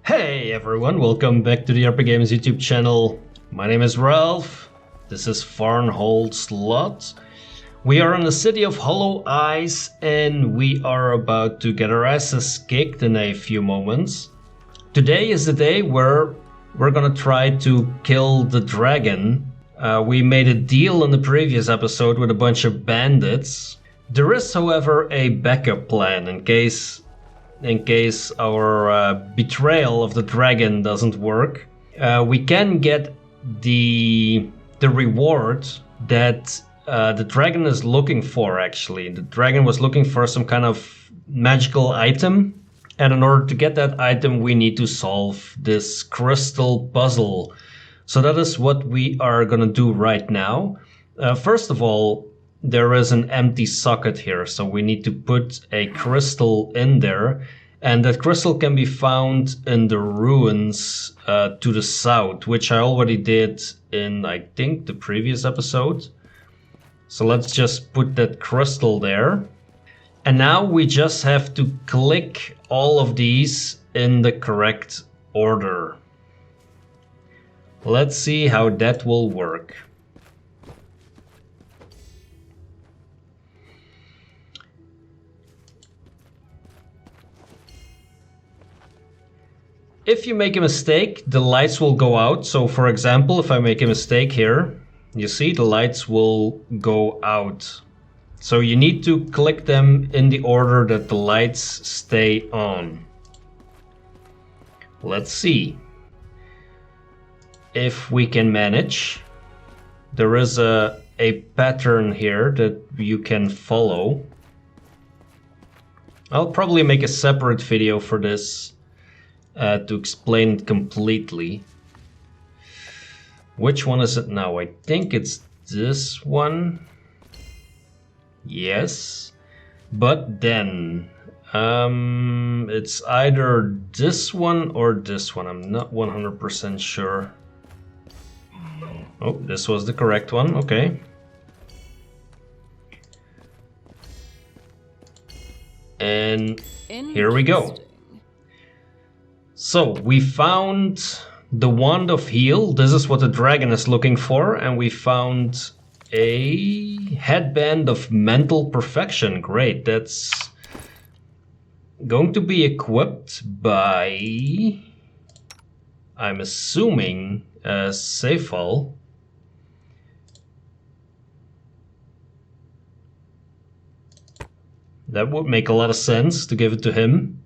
Hey everyone, welcome back to the RPGames YouTube channel. My name is Ralph. This is Varnhold's Lot. We are in the city of Hollow Eyes and we are about to get our asses kicked in a few moments. Today is the day where we're gonna try to kill the dragon. We made a deal in the previous episode with a bunch of bandits. There is, however, a backup plan in case our betrayal of the dragon doesn't work. We can get the reward that the dragon is looking for, actually. The dragon was looking for some kind of magical item, and in order to get that item we need to solve this crystal puzzle. So that is what we are gonna do right now. First of all, there is an empty socket here, so we need to put a crystal in there, and that crystal can be found in the ruins to the south, which I already did in, I think, the previous episode. So let's just put that crystal there. And now we just have to click all of these in the correct order. Let's see how that will work. If you make a mistake, the lights will go out. So for example, if I make a mistake here, you see the lights will go out. So you need to click them in the order that the lights stay on. Let's see if we can manage. There is a pattern here that you can follow. I'll probably make a separate video for this to explain it completely. Which one is it now? I think it's this one. Yes. But then it's either this one or this one. I'm not 100% sure. Oh, this was the correct one. Okay. And here we go. So we found the Wand of Heal. This is what the dragon is looking for. And we found a headband of mental perfection. Great. That's going to be equipped by, I'm assuming, Cephal. That would make a lot of sense to give it to him.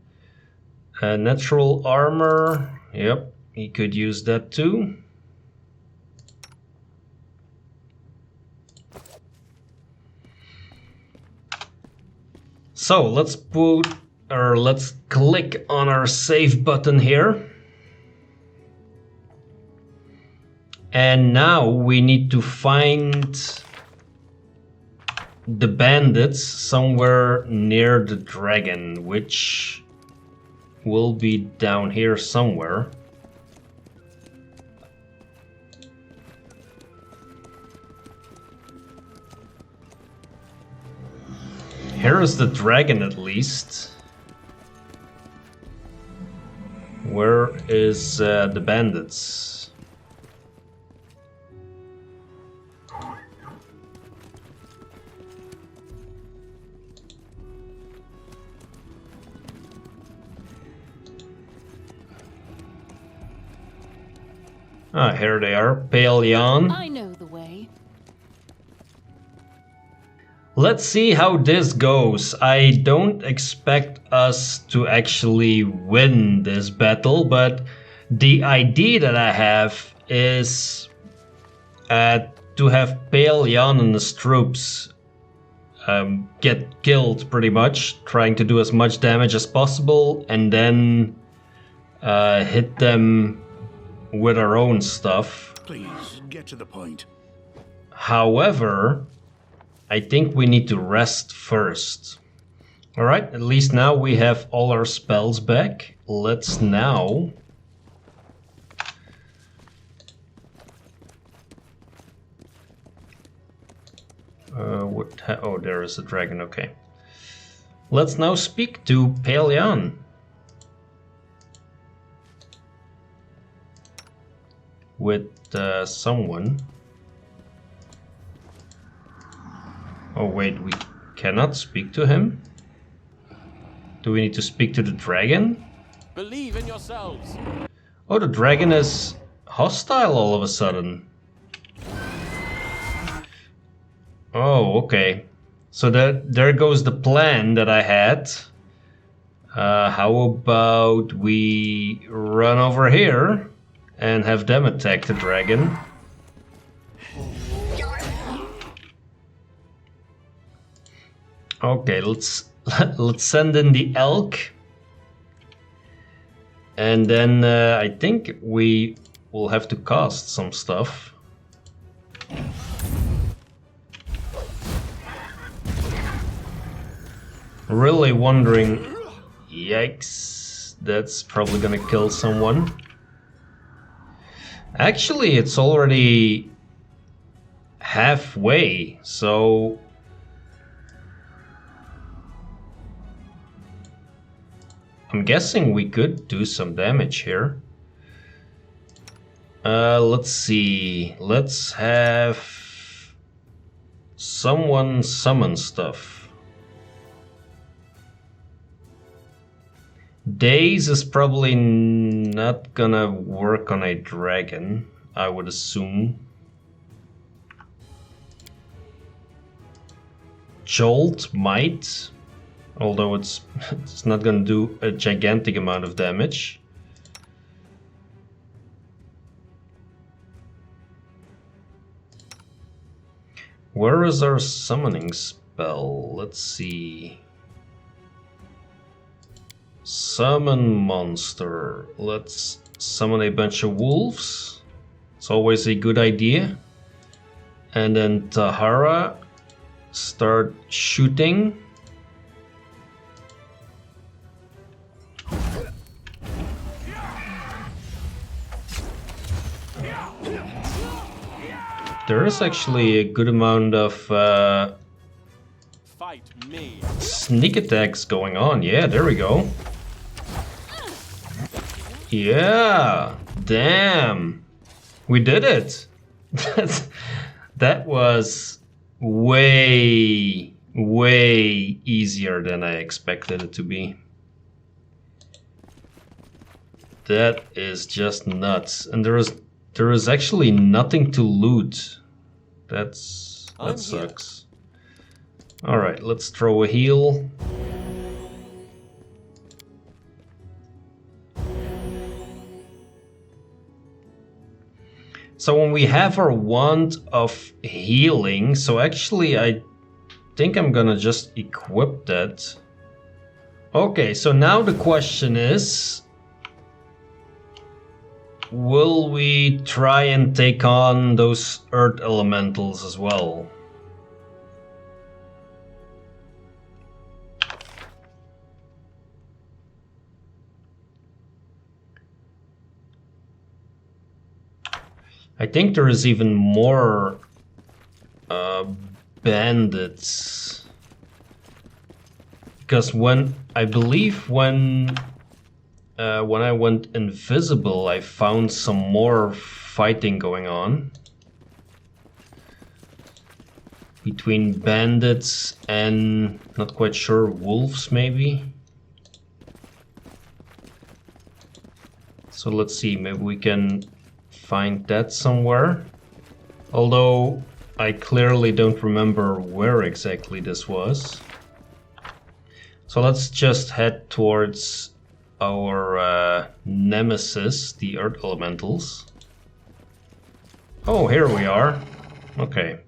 Natural armor, yep, he could use that too. So let's click on our save button here. And now we need to find the bandits somewhere near the dragon, which will be down here somewhere. Here is the dragon at least. Where is the bandits? Ah, here they are. Pale Jan. I know the way. Let's see how this goes. I don't expect us to actually win this battle, but the idea that I have is to have Pale Jan and his troops get killed pretty much, trying to do as much damage as possible, and then hit them with our own stuff. Please, get to the point. However, I think we need to rest first. Alright, at least now we have all our spells back. Let's now oh, there is a dragon, okay. Let's now speak to Pale Jan. with someone. Oh wait, we cannot speak to him? Do we need to speak to the dragon? Believe in yourselves. Oh, the dragon is hostile all of a sudden. Oh, okay. So there goes the plan that I had. How about we run over here and have them attack the dragon? Okay, let's send in the elk. And then I think we will have to cast some stuff. Really wondering... Yikes, that's probably gonna kill someone. Actually, it's already halfway, so... I'm guessing we could do some damage here. Let's see. Let's have someone summon stuff. Daze is probably not gonna work on a dragon, I would assume. Jolt might, although it's not gonna do a gigantic amount of damage. Where is our summoning spell? Let's see. Summon monster. Let's summon a bunch of wolves. It's always a good idea. And then Tahara, start shooting. There is actually a good amount of Fight me. sneak attacks going on. Yeah, there we go. Yeah, damn. We did it. That was way easier than I expected it to be. That is just nuts. And there is actually nothing to loot. That sucks. All right, let's throw a heal. So when we have our wand of healing, so actually I think I'm gonna just equip that. Okay, so now the question is, will we try and take on those earth elementals as well? I think there is even more bandits. Because I believe when I went invisible, I found some more fighting going on between bandits and, not quite sure, wolves maybe. So let's see, maybe we can find that somewhere. Although I clearly don't remember where exactly this was. So let's just head towards our nemesis, the earth elementals. Oh, here we are. Okay.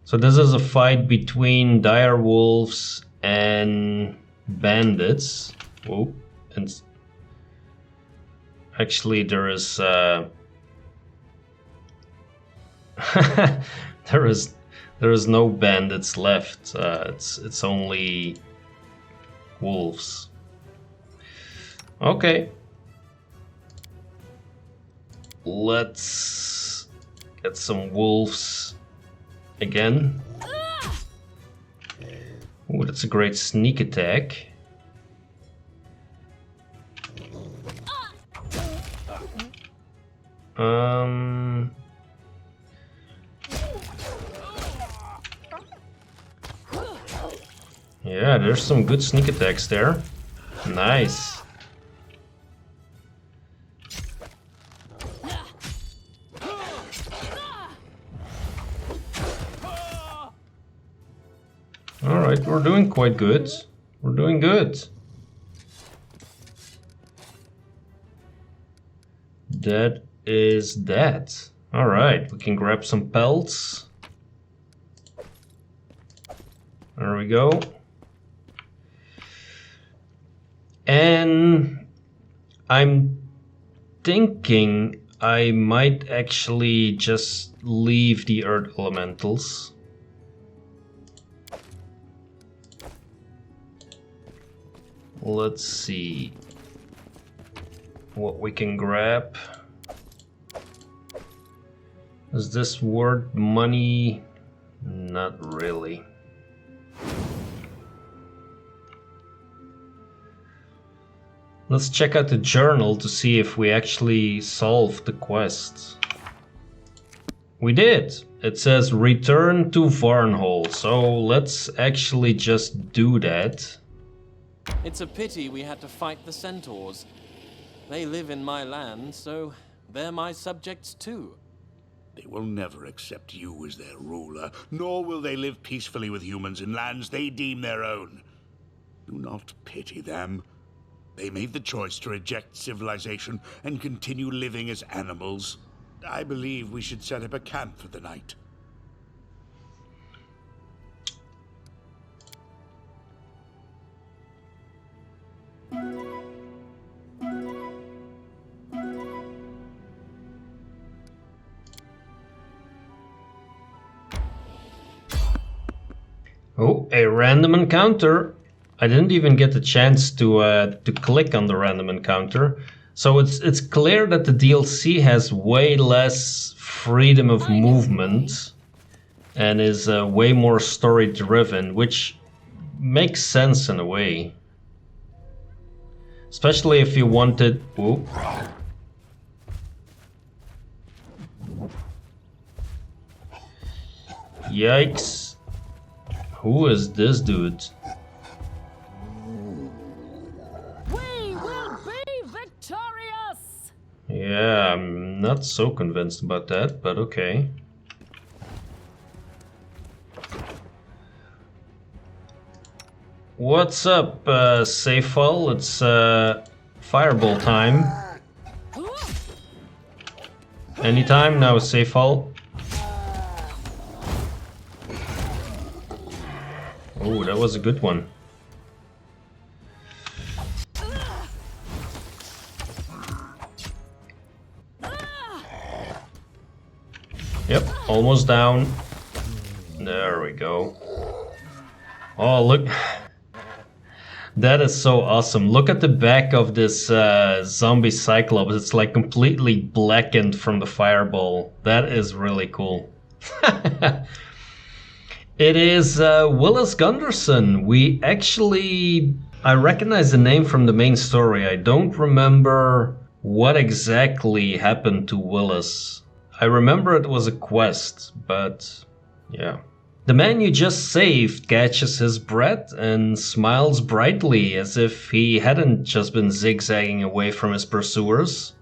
So this is a fight between dire wolves and bandits. Whoa. And actually there is there is no bandits left. It's only wolves. Okay. Let's get some wolves again. Ooh, that's a great sneak attack. Yeah, there's some good sneak attacks there. Nice. Alright, we're doing quite good. We're doing good. That is that. Alright, we can grab some pelts. There we go. And I'm thinking I might actually just leave the earth elementals. Let's see what we can grab. Is this worth money? Not really. Let's check out the journal to see if we actually solved the quest. We did! It says return to Varnhold, so let's actually just do that. It's a pity we had to fight the Centaurs. They live in my land, so they're my subjects too. They will never accept you as their ruler, nor will they live peacefully with humans in lands they deem their own. Do not pity them. They made the choice to reject civilization and continue living as animals. I believe we should set up a camp for the night. Oh, a random encounter. I didn't even get the chance to click on the random encounter. So it's clear that the DLC has way less freedom of movement and is way more story driven, which makes sense in a way. Especially if you wanted... Whoop. Yikes. Who is this dude? We will be victorious! Yeah, I'm not so convinced about that, but okay. What's up, Cephal? It's fireball time. Anytime now, Cephal. Oh, that was a good one. Yep, almost down. There we go. Oh, look. That is so awesome. Look at the back of this zombie Cyclops. It's like completely blackened from the fireball. That is really cool. It is Willas Gunderson. We actually... I recognize the name from the main story. I don't remember what exactly happened to Willas. I remember it was a quest, but yeah. The man you just saved catches his breath and smiles brightly as if he hadn't just been zigzagging away from his pursuers.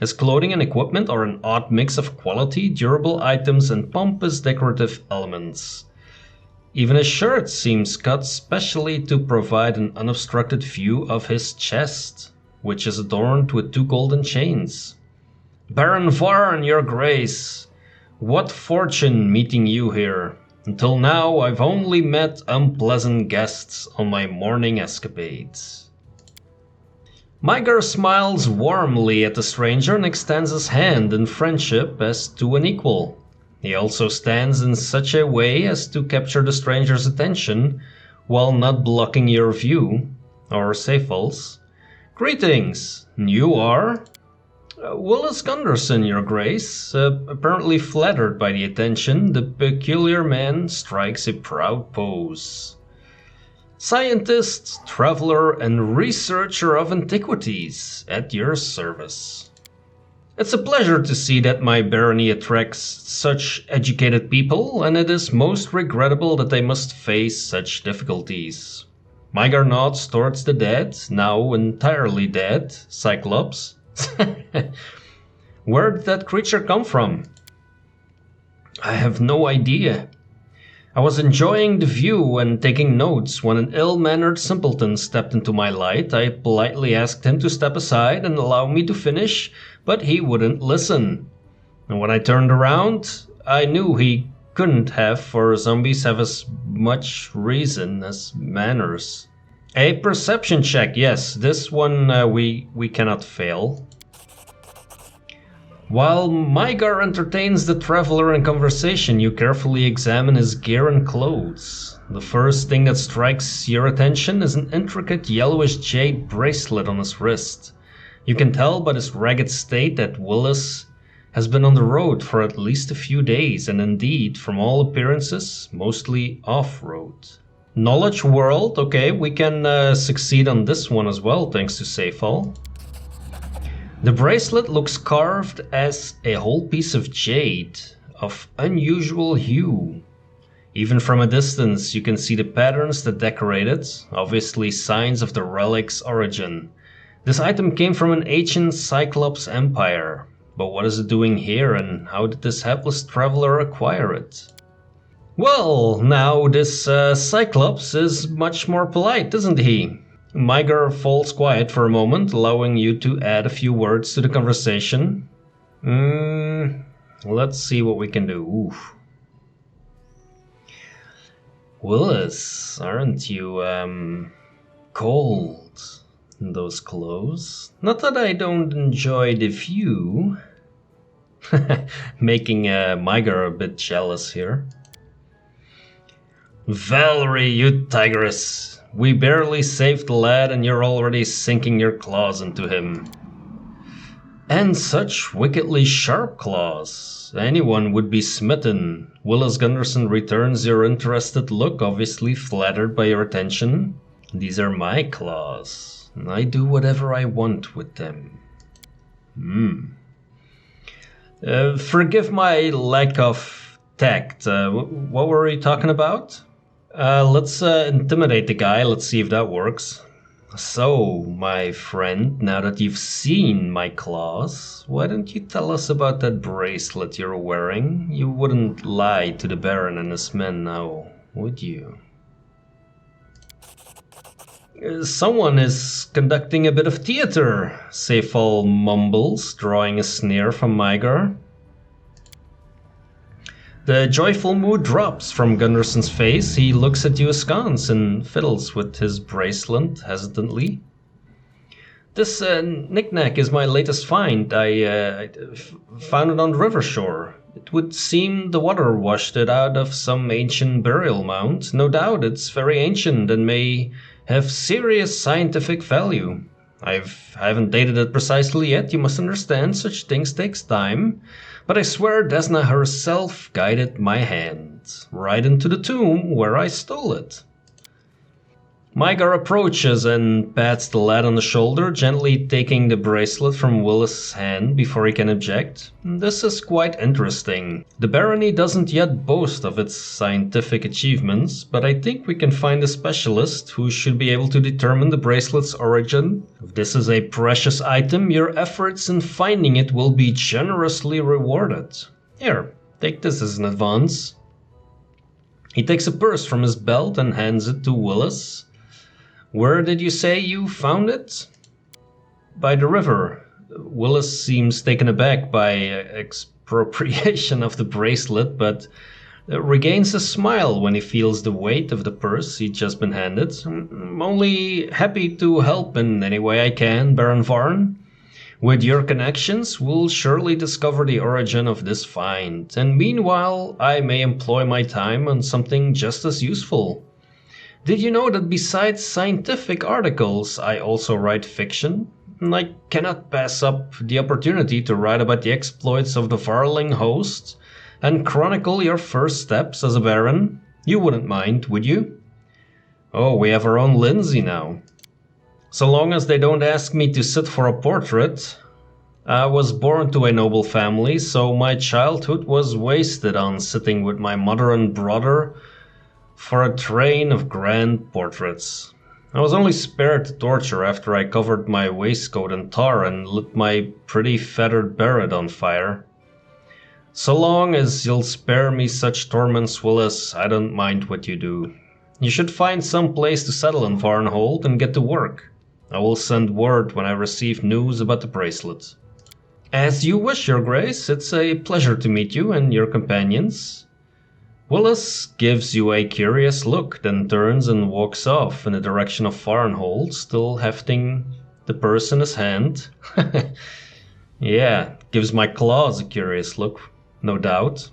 His clothing and equipment are an odd mix of quality, durable items and pompous decorative elements. Even his shirt seems cut specially to provide an unobstructed view of his chest, which is adorned with 2 golden chains. Baron Varn, your grace, what fortune meeting you here. Until now, I've only met unpleasant guests on my morning escapades. Mygar smiles warmly at the stranger and extends his hand in friendship as to an equal. He also stands in such a way as to capture the stranger's attention while not blocking your view, or Cephal's. Greetings, you are? Willas Gunderson, your grace. Apparently flattered by the attention, the peculiar man strikes a proud pose. Scientist, traveler, and researcher of antiquities, at your service. It's a pleasure to see that my barony attracts such educated people, and it is most regrettable that they must face such difficulties. Mygar nods towards the dead, now entirely dead, Cyclops. Where did that creature come from? I have no idea. I was enjoying the view and taking notes when an ill-mannered simpleton stepped into my light. I politely asked him to step aside and allow me to finish, but he wouldn't listen. And when I turned around, I knew he couldn't have, for zombies have as much reason as manners. A perception check, yes, this one we cannot fail. While Mygar entertains the traveler in conversation, you carefully examine his gear and clothes. The first thing that strikes your attention is an intricate yellowish jade bracelet on his wrist. You can tell by his ragged state that Willas has been on the road for at least a few days, and indeed, from all appearances, mostly off-road. Knowledge world, okay, we can succeed on this one as well, thanks to Cephal. The bracelet looks carved as a whole piece of jade, of unusual hue. Even from a distance you can see the patterns that decorate it, obviously signs of the relic's origin. This item came from an ancient Cyclops empire, but what is it doing here and how did this hapless traveler acquire it? Well, now this Cyclops is much more polite, isn't he? Mygar falls quiet for a moment, allowing you to add a few words to the conversation. Let's see what we can do. Oof. Willas, aren't you, cold in those clothes? Not that I don't enjoy the view. Making Mygar a bit jealous here. Valerie, you tigress! We barely saved the lad and you're already sinking your claws into him. And such wickedly sharp claws. Anyone would be smitten. Willas Gunderson returns your interested look, obviously flattered by your attention. These are my claws. I do whatever I want with them. Forgive my lack of tact. What were we talking about? Let's intimidate the guy, let's see if that works. So, my friend, now that you've seen my claws, why don't you tell us about that bracelet you're wearing? You wouldn't lie to the Baron and his men now, would you? Someone is conducting a bit of theater, Cephal mumbles, drawing a sneer from Mygar. The joyful mood drops from Gunderson's face. He looks at you askance and fiddles with his bracelet hesitantly. This knick-knack is my latest find. I found it on the river shore. It would seem the water washed it out of some ancient burial mound. No doubt it's very ancient and may have serious scientific value. I haven't dated it precisely yet, you must understand, such things takes time. But I swear Desna herself guided my hand, right into the tomb where I stole it. Mygar approaches and pats the lad on the shoulder, gently taking the bracelet from Willas' hand before he can object. This is quite interesting. The barony doesn't yet boast of its scientific achievements, but I think we can find a specialist who should be able to determine the bracelet's origin. If this is a precious item, your efforts in finding it will be generously rewarded. Here, take this as an advance. He takes a purse from his belt and hands it to Willas. Where did you say you found it? By the river. Willas seems taken aback by expropriation of the bracelet, but regains a smile when he feels the weight of the purse he'd just been handed. I'm only happy to help in any way I can, Baron Varn. With your connections, we'll surely discover the origin of this find, and meanwhile I may employ my time on something just as useful. Did you know that besides scientific articles, I also write fiction? I cannot pass up the opportunity to write about the exploits of the Varling host and chronicle your first steps as a baron. You wouldn't mind, would you? Oh, we have our own Lindsay now. So long as they don't ask me to sit for a portrait, I was born to a noble family, so my childhood was wasted on sitting with my mother and brother for a train of grand portraits. I was only spared the torture after I covered my waistcoat in tar and lit my pretty feathered beret on fire. So long as you'll spare me such torments, Willas, I don't mind what you do. You should find some place to settle in Varnhold and get to work. I will send word when I receive news about the bracelet. As you wish, Your Grace. It's a pleasure to meet you and your companions. Willas gives you a curious look, then turns and walks off in the direction of Varnhold, still hefting the purse in his hand. Yeah, gives my claws a curious look, no doubt.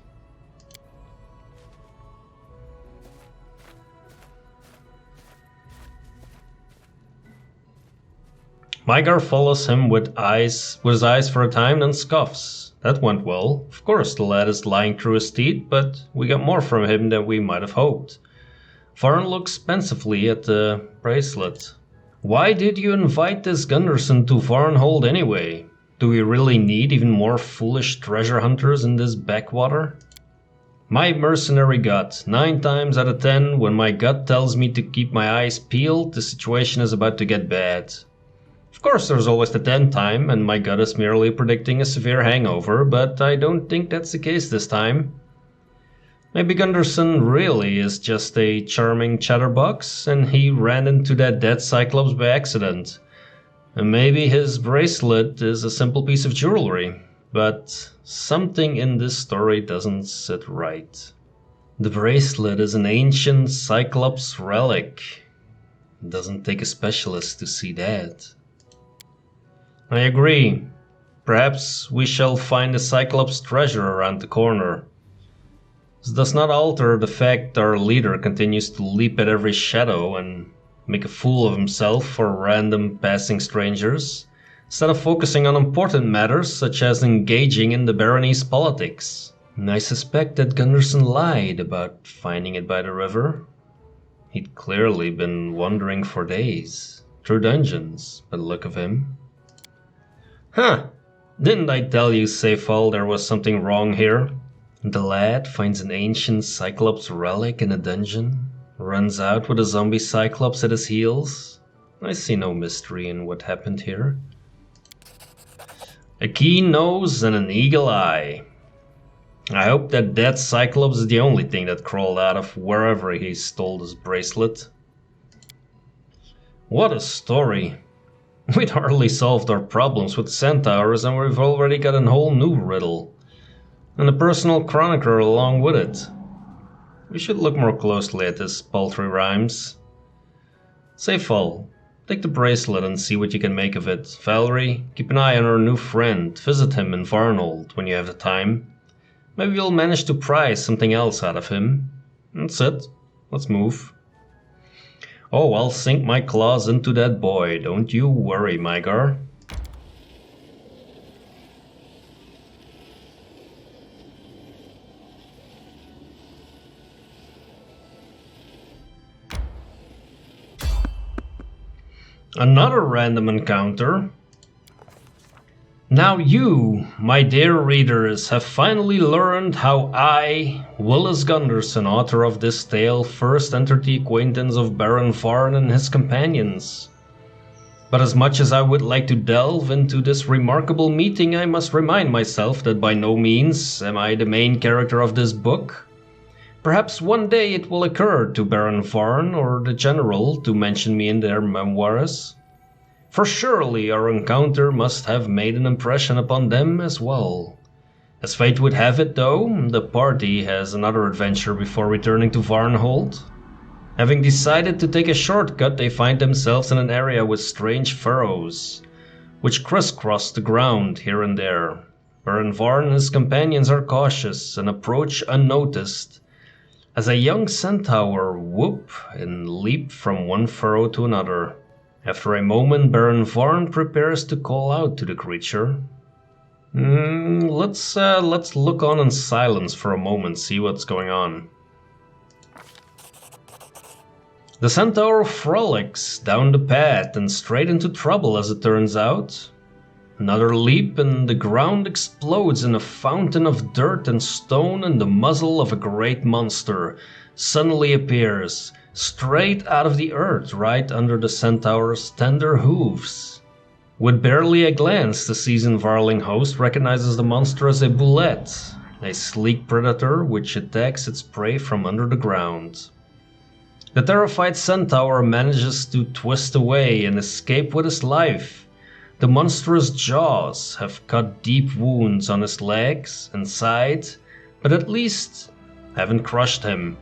Mygar follows him with his eyes for a time, then scoffs. That went well. Of course, the lad is lying through his teeth, but we got more from him than we might have hoped. Varn looks pensively at the bracelet. Why did you invite this Gunderson to Varnhold anyway? Do we really need even more foolish treasure hunters in this backwater? My mercenary gut. 9 times out of 10, when my gut tells me to keep my eyes peeled, the situation is about to get bad. Of course, there's always the 10th time, and my gut is merely predicting a severe hangover, but I don't think that's the case this time. Maybe Gunderson really is just a charming chatterbox, and he ran into that dead Cyclops by accident. And maybe his bracelet is a simple piece of jewelry, but something in this story doesn't sit right. The bracelet is an ancient Cyclops relic. It doesn't take a specialist to see that. I agree. Perhaps we shall find the Cyclops treasure around the corner. This does not alter the fact our leader continues to leap at every shadow and make a fool of himself for random passing strangers, instead of focusing on important matters such as engaging in the barony's politics. And I suspect that Gunderson lied about finding it by the river. He'd clearly been wandering for days, through dungeons, by the look of him. Huh, didn't I tell you, Cephal, there was something wrong here? The lad finds an ancient Cyclops relic in a dungeon, runs out with a zombie Cyclops at his heels. I see no mystery in what happened here. A keen nose and an eagle eye. I hope that dead Cyclops is the only thing that crawled out of wherever he stole this bracelet. What a story. We'd hardly solved our problems with centaurs and we've already got a whole new riddle. And a personal chronicler along with it. We should look more closely at his paltry rhymes. Cephal, take the bracelet and see what you can make of it. Valerie, keep an eye on our new friend. Visit him in Varnhold when you have the time. Maybe you'll manage to pry something else out of him. That's it. Let's move. Oh, I'll sink my claws into that boy. Don't you worry, Mygar. Another random encounter. Now you, my dear readers, have finally learned how I, Willas Gunderson, author of this tale, first entered the acquaintance of Baron Varn and his companions. But as much as I would like to delve into this remarkable meeting, I must remind myself that by no means am I the main character of this book. Perhaps one day it will occur to Baron Varn or the General to mention me in their memoirs. For surely our encounter must have made an impression upon them as well. As fate would have it, though, the party has another adventure before returning to Varnhold. Having decided to take a shortcut, they find themselves in an area with strange furrows, which crisscross the ground here and there. Baron Varn and his companions are cautious and approach unnoticed, as a young centaur whoop and leap from one furrow to another. After a moment, Baron Varn prepares to call out to the creature. Let's look on in silence for a moment, see what's going on. The centaur frolics down the path and straight into trouble, as it turns out. Another leap and the ground explodes in a fountain of dirt and stone, and the muzzle of a great monster suddenly appears, straight out of the earth, right under the centaur's tender hooves. With barely a glance, the seasoned Varling host recognizes the monster as a Bulette, a sleek predator which attacks its prey from under the ground. The terrified centaur manages to twist away and escape with his life. The monstrous jaws have cut deep wounds on his legs and side, but at least haven't crushed him.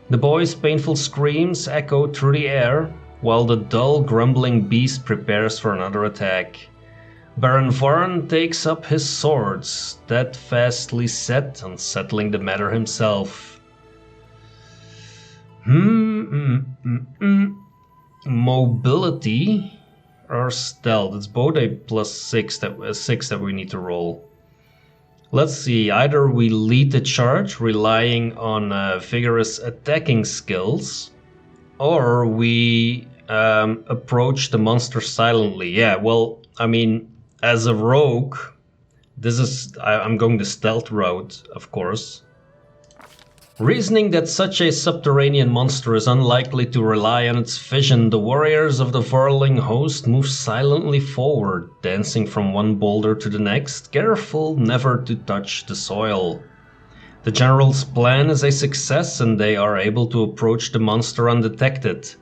The boy's painful screams echo through the air, while the dull, grumbling beast prepares for another attack. Baron Varn takes up his sword, steadfastly set on settling the matter himself. Mobility or stealth? It's both a +6 that we need to roll. Let's see, either we lead the charge relying on vigorous attacking skills, or we approach the monster silently. Yeah, well, I mean, as a rogue, I'm going the stealth route, of course. Reasoning that such a subterranean monster is unlikely to rely on its vision, the warriors of the Varling host move silently forward, dancing from one boulder to the next, careful never to touch the soil. The general's plan is a success, and they are able to approach the monster undetected.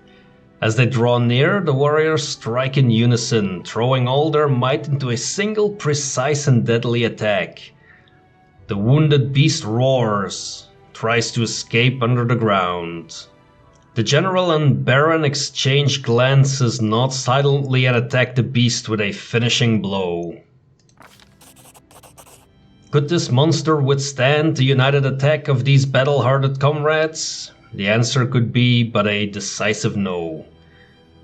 As they draw near, the warriors strike in unison, throwing all their might into a single precise and deadly attack. The wounded beast roars, tries to escape under the ground. The general and baron exchange glances, nod silently, and attack the beast with a finishing blow. Could this monster withstand the united attack of these battle-hardened comrades? The answer could be but a decisive no.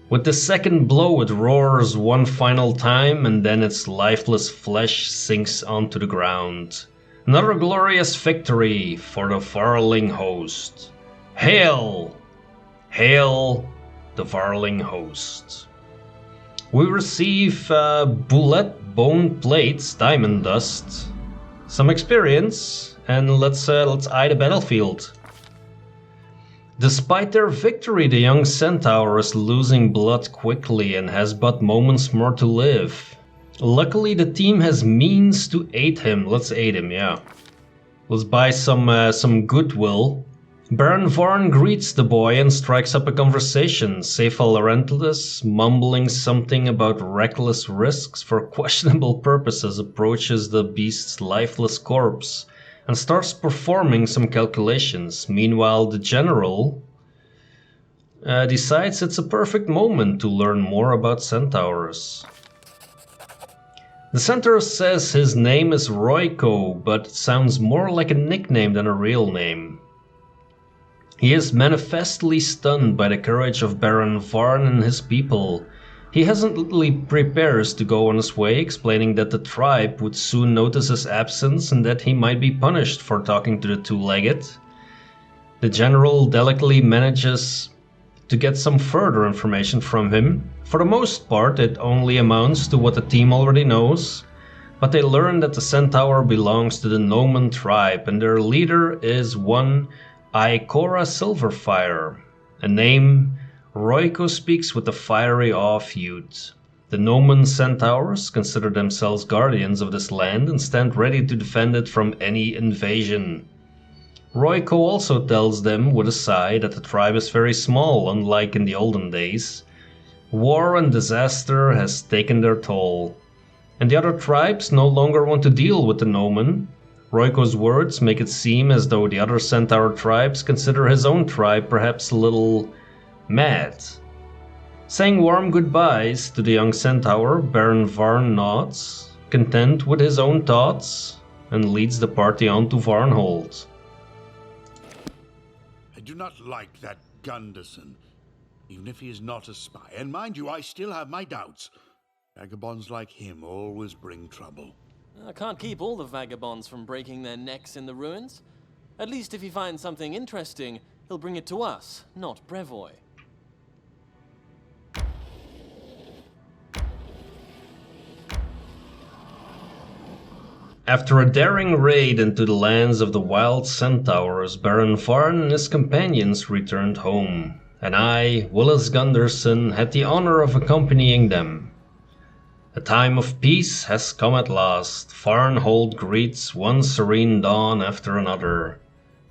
With the second blow, it roars one final time, and then its lifeless flesh sinks onto the ground. Another glorious victory for the Varling host. Hail! Hail the Varling host. We receive Bulette bone plates, diamond dust, some experience, and let's eye the battlefield. Despite their victory, the young centaur is losing blood quickly and has but moments more to live. Luckily, the team has means to aid him. Let's aid him, yeah. Let's buy some goodwill. Baron Varn greets the boy and strikes up a conversation. Cephal and Varn, mumbling something about reckless risks for questionable purposes, approaches the beast's lifeless corpse and starts performing some calculations. Meanwhile, the general decides it's a perfect moment to learn more about centaurs. The centaur says his name is Royko, but it sounds more like a nickname than a real name. He is manifestly stunned by the courage of Baron Varn and his people. He hesitantly prepares to go on his way, explaining that the tribe would soon notice his absence and that he might be punished for talking to the two-legged. The general delicately manages to get some further information from him. For the most part, it only amounts to what the team already knows, but they learn that the centaur belongs to the Gnomon tribe and their leader is one Ikora Silverfire, a name Royko speaks with the fiery awe of youth. The Gnomon centaurs consider themselves guardians of this land and stand ready to defend it from any invasion. Royko also tells them with a sigh that the tribe is very small, unlike in the olden days. War and disaster has taken their toll, and the other tribes no longer want to deal with the Gnomon. Royko's words make it seem as though the other centaur tribes consider his own tribe perhaps a little mad. Saying warm goodbyes to the young centaur, Baron Varn nods, content with his own thoughts, and leads the party on to Varnhold. I do not like that Gunderson, even if he is not a spy. And mind you, I still have my doubts. Vagabonds like him always bring trouble. I can't keep all the vagabonds from breaking their necks in the ruins. At least if he finds something interesting, he'll bring it to us, not Brevoy. After a daring raid into the lands of the wild Centaurs, Baron Varn and his companions returned home, and I, Willas Gunderson, had the honor of accompanying them. A time of peace has come at last. Varnhold greets one serene dawn after another.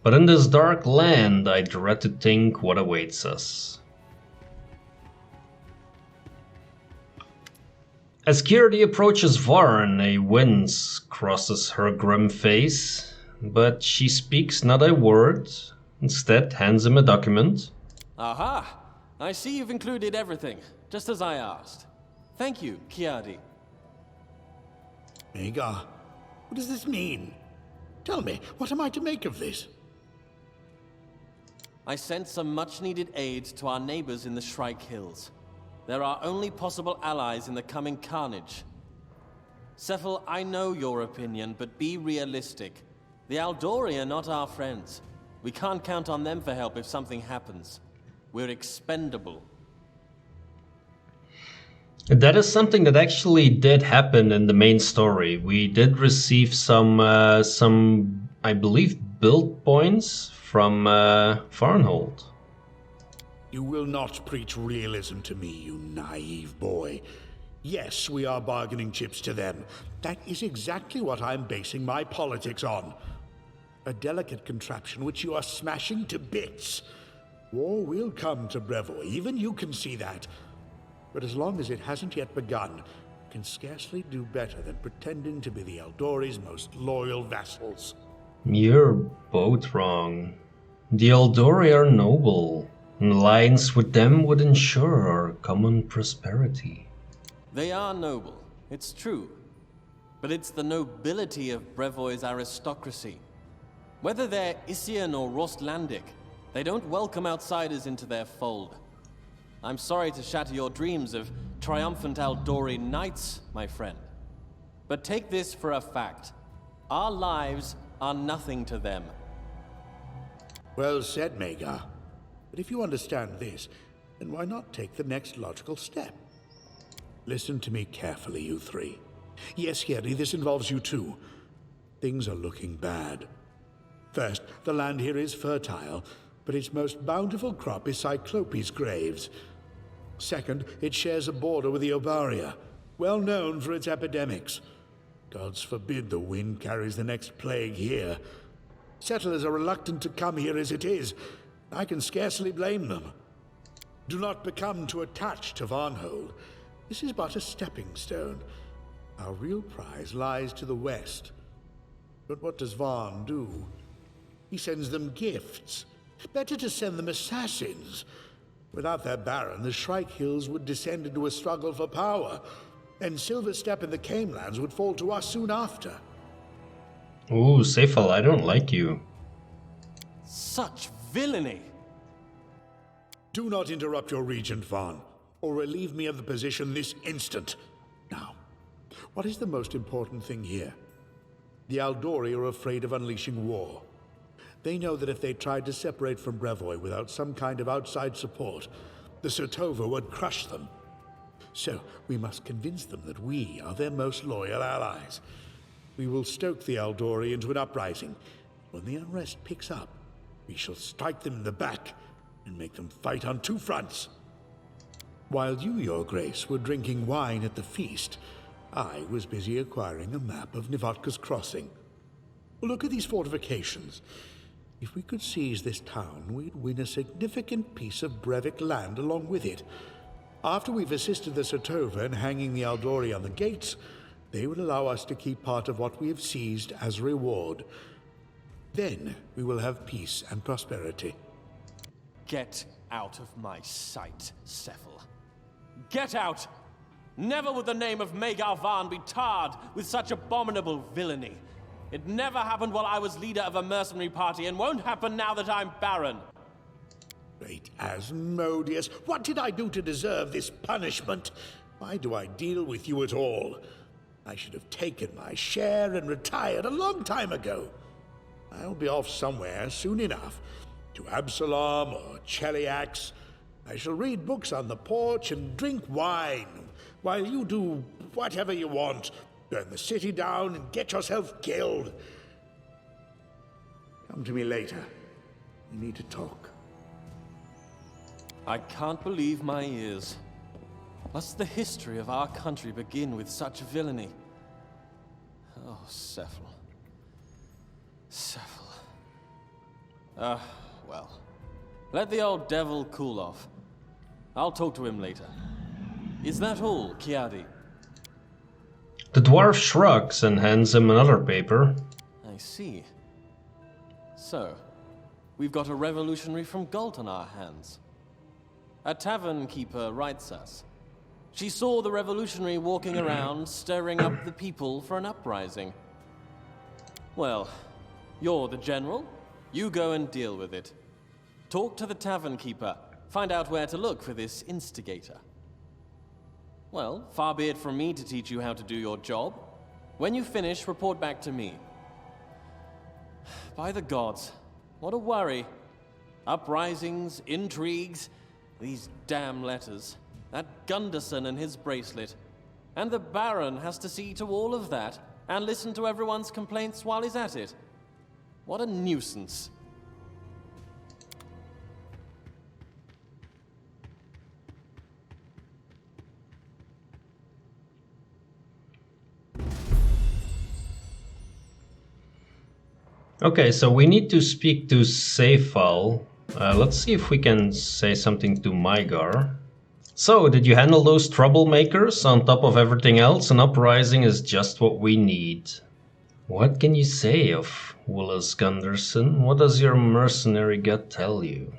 But in this dark land, I dread to think what awaits us. As Kierdi approaches Varn, a wince crosses her grim face, but she speaks not a word, instead hands him a document. Aha! I see you've included everything, just as I asked. Thank you, Kierdi. Magar, what does this mean? Tell me, what am I to make of this? I sent some much-needed aid to our neighbors in the Shrike Hills. They're our only possible allies in the coming carnage. Cephal, I know your opinion, but be realistic. The Aldori are not our friends. We can't count on them for help if something happens. We're expendable. That is something that actually did happen in the main story. We did receive some I believe, build points from Varnhold. You will not preach realism to me, you naive boy. Yes, we are bargaining chips to them. That is exactly what I'm basing my politics on. A delicate contraption which you are smashing to bits. War will come to Brevoy, even you can see that. But as long as it hasn't yet begun, you can scarcely do better than pretending to be the Eldori's most loyal vassals. You're both wrong. The Eldori are noble. An alliance with them would ensure our common prosperity. They are noble, it's true. But it's the nobility of Brevoy's aristocracy. Whether they're Isian or Rostlandic, they don't welcome outsiders into their fold. I'm sorry to shatter your dreams of triumphant Eldori knights, my friend. But take this for a fact. Our lives are nothing to them. Well said, Magar. But if you understand this, then why not take the next logical step? Listen to me carefully, you three. Yes, Kierdi, this involves you too. Things are looking bad. First, the land here is fertile, but its most bountiful crop is Cyclops' graves. Second, it shares a border with the Obaria, well known for its epidemics. Gods forbid the wind carries the next plague here. Settlers are reluctant to come here as it is. I can scarcely blame them. Do not become too attached to Varnhold. This is but a stepping stone. Our real prize lies to the west. But what does Varn do? He sends them gifts. Better to send them assassins. Without their Baron, the Shrike Hills would descend into a struggle for power, and Silverstep and the Canelands would fall to us soon after. Ooh, Cephal, I don't like you. Such villainy! Do not interrupt your regent, Varn, or relieve me of the position this instant. Now, what is the most important thing here? The Aldori are afraid of unleashing war. They know that if they tried to separate from Brevoy without some kind of outside support, the Sotova would crush them. So, we must convince them that we are their most loyal allies. We will stoke the Aldori into an uprising. When the unrest picks up, we shall strike them in the back and make them fight on two fronts. While you, Your Grace, were drinking wine at the feast, I was busy acquiring a map of Nivatka's Crossing. Look at these fortifications. If we could seize this town, we'd win a significant piece of Brevik land along with it. After we've assisted the Sotova in hanging the Aldori on the gates, they would allow us to keep part of what we have seized as reward. Then we will have peace and prosperity. Get out of my sight, Cephal. Get out! Never would the name of Magar Varn be tarred with such abominable villainy. It never happened while I was leader of a mercenary party, and won't happen now that I'm Baron. Great Asmodeus, what did I do to deserve this punishment? Why do I deal with you at all? I should have taken my share and retired a long time ago. I'll be off somewhere soon enough, to Absalom or Cheliax. I shall read books on the porch and drink wine, while you do whatever you want. Burn the city down and get yourself killed. Come to me later. We need to talk. I can't believe my ears. Must the history of our country begin with such villainy? Oh, Cephal. Cephal. Well. Let the old devil cool off. I'll talk to him later. Is that all, Kiadi? The dwarf shrugs and hands him another paper. I see. So, we've got a revolutionary from Galt on our hands. A tavern keeper writes us. She saw the revolutionary walking around, stirring up the people for an uprising. Well, you're the general. You go and deal with it. Talk to the tavern keeper. Find out where to look for this instigator. Well, far be it from me to teach you how to do your job. When you finish, report back to me. By the gods, what a worry. Uprisings, intrigues, these damn letters. That Gunderson and his bracelet. And the Baron has to see to all of that, and listen to everyone's complaints while he's at it. What a nuisance. Okay, so we need to speak to Cephal. Let's see if we can say something to Mygar. So, did you handle those troublemakers? On top of everything else, an uprising is just what we need. What can you say of Willas Gunderson? What does your mercenary gut tell you?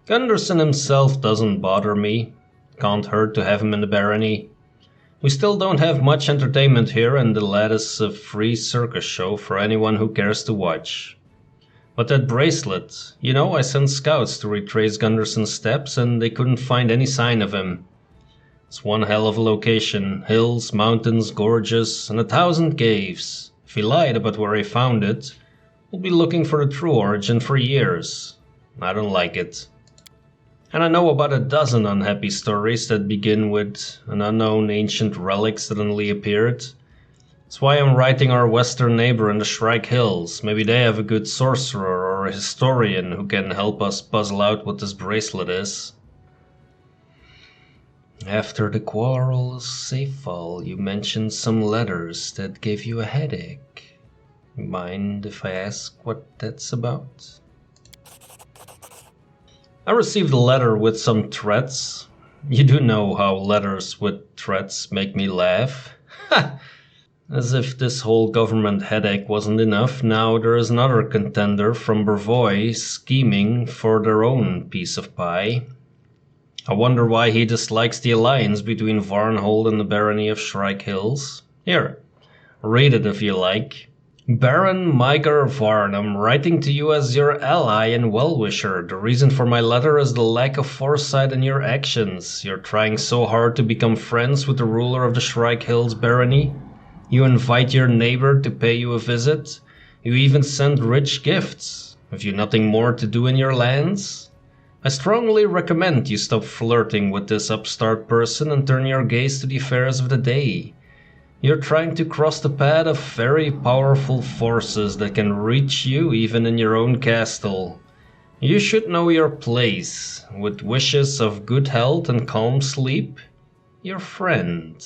Gunderson himself doesn't bother me. Can't hurt to have him in the barony. We still don't have much entertainment here, and the lad is a free circus show for anyone who cares to watch. But that bracelet, you know, I sent scouts to retrace Gunderson's steps and they couldn't find any sign of him. It's one hell of a location, hills, mountains, gorges, and 1,000 caves. If he lied about where he found it, we'll be looking for the true origin for years. I don't like it. And I know about a dozen unhappy stories that begin with an unknown ancient relic suddenly appeared. That's why I'm writing our western neighbor in the Shrike Hills. Maybe they have a good sorcerer or a historian who can help us puzzle out what this bracelet is. After the quarrel, Cephal, you mentioned some letters that gave you a headache. Mind if I ask what that's about? I received a letter with some threats. You do know how letters with threats make me laugh. Ha! As if this whole government headache wasn't enough, now there is another contender from Brevoy scheming for their own piece of pie. I wonder why he dislikes the alliance between Varnhold and the barony of Shrike Hills. Here, read it if you like. Baron Kingmaker Varn, I'm writing to you as your ally and well-wisher. The reason for my letter is the lack of foresight in your actions. You're trying so hard to become friends with the ruler of the Shrike Hills barony. You invite your neighbor to pay you a visit. You even send rich gifts. Have you nothing more to do in your lands? I strongly recommend you stop flirting with this upstart person and turn your gaze to the affairs of the day. You're trying to cross the path of very powerful forces that can reach you even in your own castle. You should know your place. With wishes of good health and calm sleep, your friend.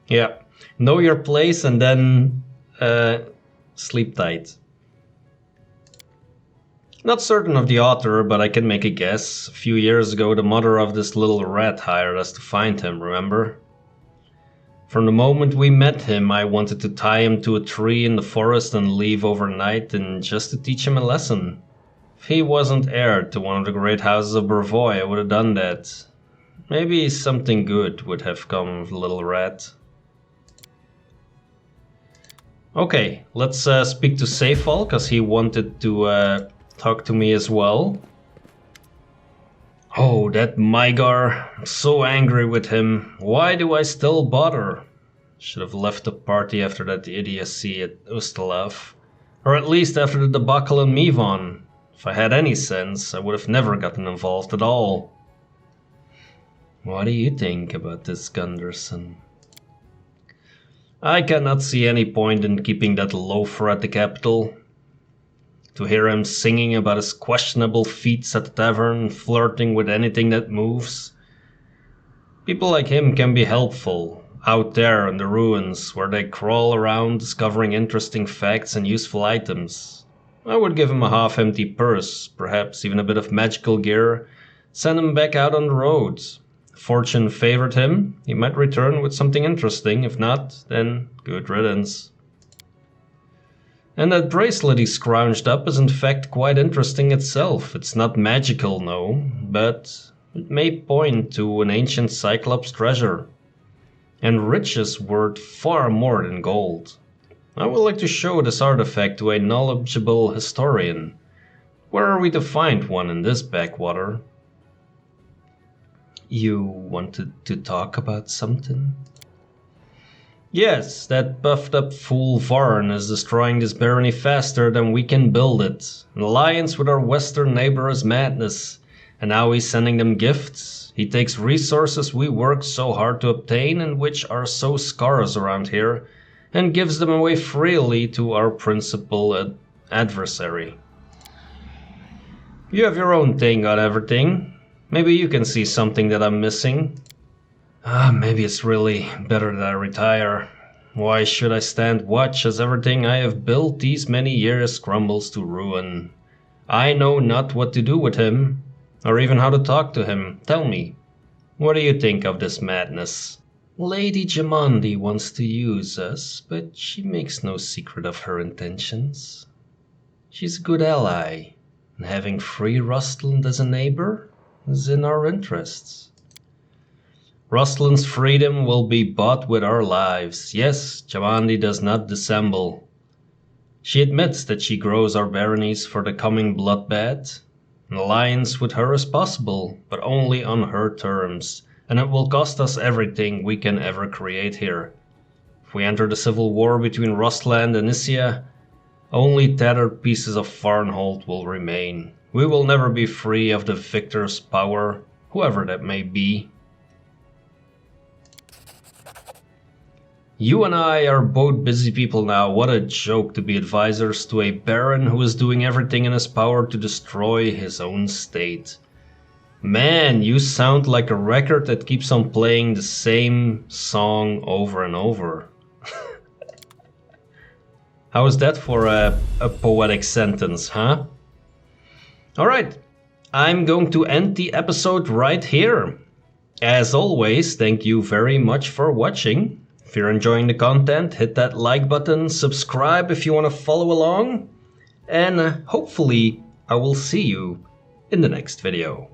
Yeah, know your place and then sleep tight. Not certain of the author, but I can make a guess. A few years ago, the mother of this little rat hired us to find him, remember? From the moment we met him, I wanted to tie him to a tree in the forest and leave overnight, and just to teach him a lesson. If he wasn't heir to one of the great houses of Brevoy, I would have done that. Maybe something good would have come of the little rat. Okay, let's speak to Cephal, because he wanted to talk to me as well. Oh, that Mygar. I'm so angry with him. Why do I still bother? Should have left the party after that idiocy at Ustalav. Or at least after the debacle in Mivon. If I had any sense, I would have never gotten involved at all. What do you think about this, Gunderson? I cannot see any point in keeping that loafer at the capital. To hear him singing about his questionable feats at the tavern, flirting with anything that moves. People like him can be helpful, out there in the ruins, where they crawl around discovering interesting facts and useful items. I would give him a half-empty purse, perhaps even a bit of magical gear, send him back out on the roads. If fortune favored him, he might return with something interesting. If not, then good riddance. And that bracelet he scrounged up is in fact quite interesting itself. It's not magical, no, but it may point to an ancient Cyclops treasure. And riches worth far more than gold. I would like to show this artifact to a knowledgeable historian. Where are we to find one in this backwater? You wanted to talk about something? Yes, that buffed up fool Varn is destroying this barony faster than we can build it. An alliance with our western neighbor is madness. And now he's sending them gifts. He takes resources we worked so hard to obtain and which are so scarce around here, and gives them away freely to our principal adversary. You have your own thing on everything. Maybe you can see something that I'm missing. Maybe it's really better that I retire. Why should I stand watch as everything I have built these many years crumbles to ruin? I know not what to do with him, or even how to talk to him. Tell me, what do you think of this madness? Lady Jamandi wants to use us, but she makes no secret of her intentions. She's a good ally, and having free Rustland as a neighbor is in our interests. Rustland's freedom will be bought with our lives. Yes, Jamandi does not dissemble. She admits that she grows our baronies for the coming bloodbath. An alliance with her is possible, but only on her terms, and it will cost us everything we can ever create here. If we enter the civil war between Rustland and Isia, only tattered pieces of Varnhold will remain. We will never be free of the victor's power, whoever that may be. You and I are both busy people now. What a joke to be advisors to a baron who is doing everything in his power to destroy his own state. Man, you sound like a record that keeps on playing the same song over and over. How is that for a poetic sentence, huh? Alright, I'm going to end the episode right here. As always, thank you very much for watching. If you're enjoying the content, hit that like button, subscribe if you want to follow along, and hopefully I will see you in the next video.